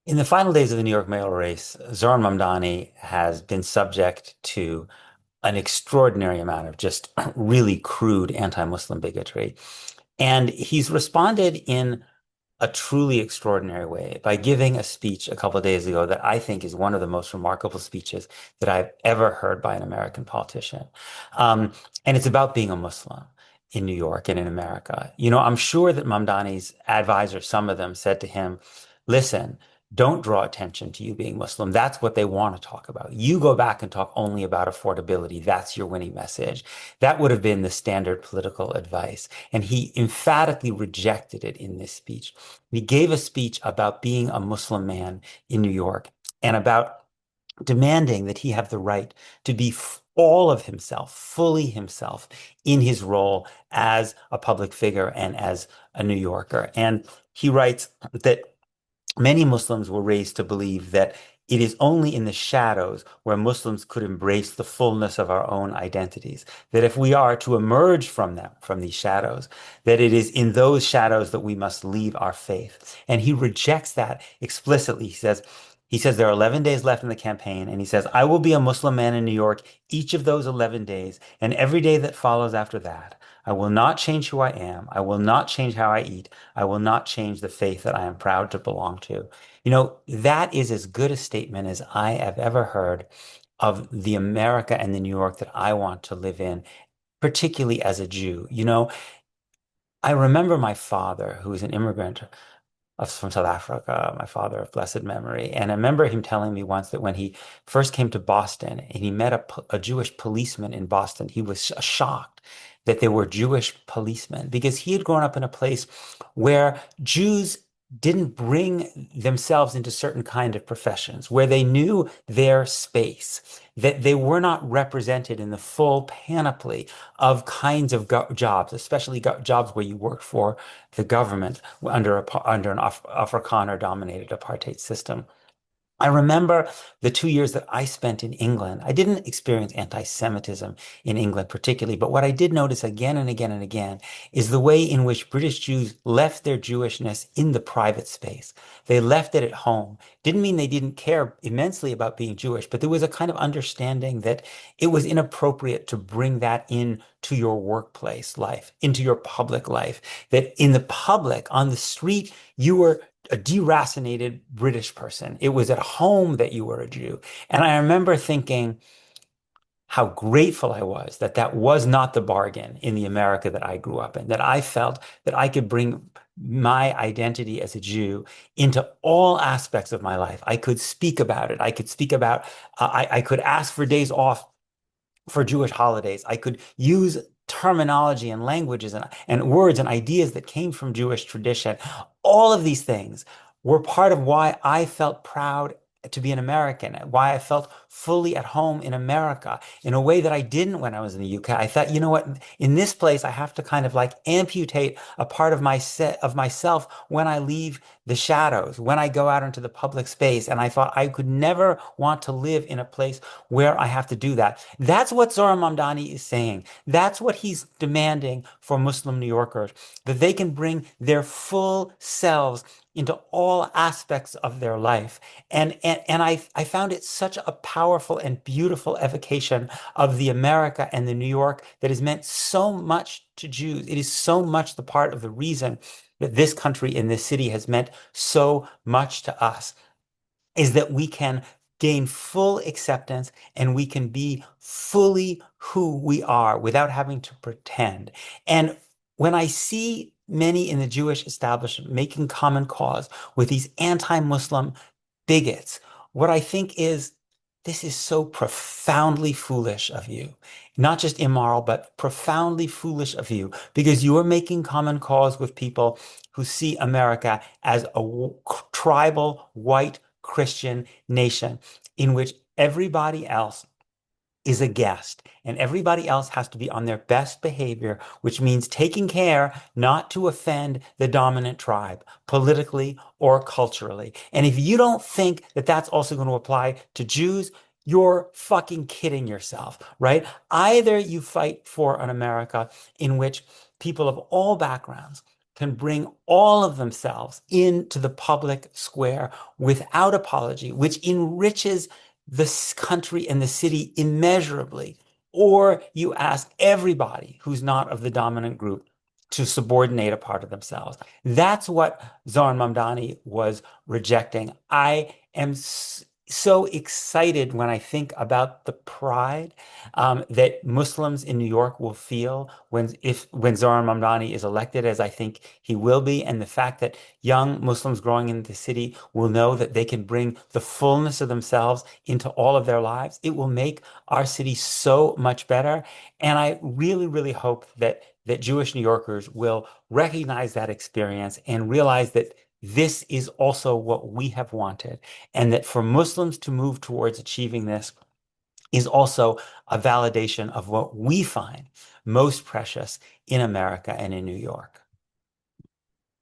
In the final days of the New York mayoral race, Zoran Mamdani has been subject to an extraordinary amount of just really crude anti-Muslim bigotry. And he's responded in a truly extraordinary way by giving a speech a couple of days ago that I think is one of the most remarkable speeches that I've ever heard by an American politician. Um, and it's about being a Muslim in New York and in America. I'm sure that Mamdani's advisors, some of them, said to him, listen, don't draw attention to you being Muslim. That's what they want to talk about. You go back and talk only about affordability. That's your winning message. That would have been the standard political advice. And he emphatically rejected it in this speech. He gave a speech about being a Muslim man in New York and about demanding that he have the right to be all of himself, fully himself, in his role as a public figure and as a New Yorker. And he writes that many Muslims were raised to believe that it is only in the shadows where Muslims could embrace the fullness of our own identities. That if we are to emerge from them, from these shadows, that it is in those shadows that we must leave our faith. And he rejects that explicitly. He says there are 11 days left in the campaign, and he says, I will be a Muslim man in New York each of those 11 days, and every day that follows after that. I will not change who I am. I will not change how I eat. I will not change the faith that I am proud to belong to. That is as good a statement as I have ever heard of the America and the New York that I want to live in, particularly as a Jew. I remember my father, who was an immigrant from South Africa, my father of blessed memory. And I remember him telling me once that when he first came to Boston and he met a Jewish policeman in Boston, he was shocked that there were Jewish policemen because he had grown up in a place where Jews didn't bring themselves into certain kind of professions, where they knew their space, that they were not represented in the full panoply of kinds of jobs, especially jobs where you worked for the government under an Afrikaner-dominated apartheid system. I remember the 2 years that I spent in England. I didn't experience anti-Semitism in England particularly, but what I did notice again and again and again is the way in which British Jews left their Jewishness in the private space. They left it at home. Didn't mean they didn't care immensely about being Jewish, but there was a kind of understanding that it was inappropriate to bring that in to your workplace life, into your public life, that in the public, on the street, you were a deracinated British person. It was at home that you were a Jew. And I remember thinking how grateful I was that that was not the bargain in the America that I grew up in, that I felt that I could bring my identity as a Jew into all aspects of my life. I could speak about it. I could speak about, I could ask for days off for Jewish holidays. I could use terminology and languages and words and ideas that came from Jewish tradition. All of these things were part of why I felt proud to be an American, why I felt fully at home in America in a way that I didn't when I was in the UK. I thought, you know what, in this place, I have to kind of like amputate a part of myself when I leave the shadows, when I go out into the public space. And I thought I could never want to live in a place where I have to do that. That's what Zoran Mamdani is saying. That's what he's demanding for Muslim New Yorkers, that they can bring their full selves into all aspects of their life. And I found it such a powerful and beautiful evocation of the America and the New York that has meant so much to Jews. It is so much the part of the reason that this country and this city has meant so much to us, is that we can gain full acceptance and we can be fully who we are without having to pretend. And when I see many in the Jewish establishment making common cause with these anti-Muslim bigots, what I think is this is so profoundly foolish of you. Not just immoral, but profoundly foolish of you, because you are making common cause with people who see America as a tribal, white, Christian nation in which everybody else is a guest and everybody else has to be on their best behavior, which means taking care not to offend the dominant tribe politically or culturally. And if you don't think that that's also going to apply to Jews, you're fucking kidding yourself, right? Either you fight for an America in which people of all backgrounds can bring all of themselves into the public square without apology, which enriches this country and the city immeasurably, or you ask everybody who's not of the dominant group to subordinate a part of themselves. That's what Zoran Mamdani was rejecting. I am so excited when I think about the pride that Muslims in New York will feel when Zoran Mamdani is elected, as I think he will be, and the fact that young Muslims growing in the city will know that they can bring the fullness of themselves into all of their lives. It will make our city so much better. And I really, really hope that Jewish New Yorkers will recognize that experience and realize that this is also what we have wanted, and that for Muslims to move towards achieving this is also a validation of what we find most precious in America and in New York.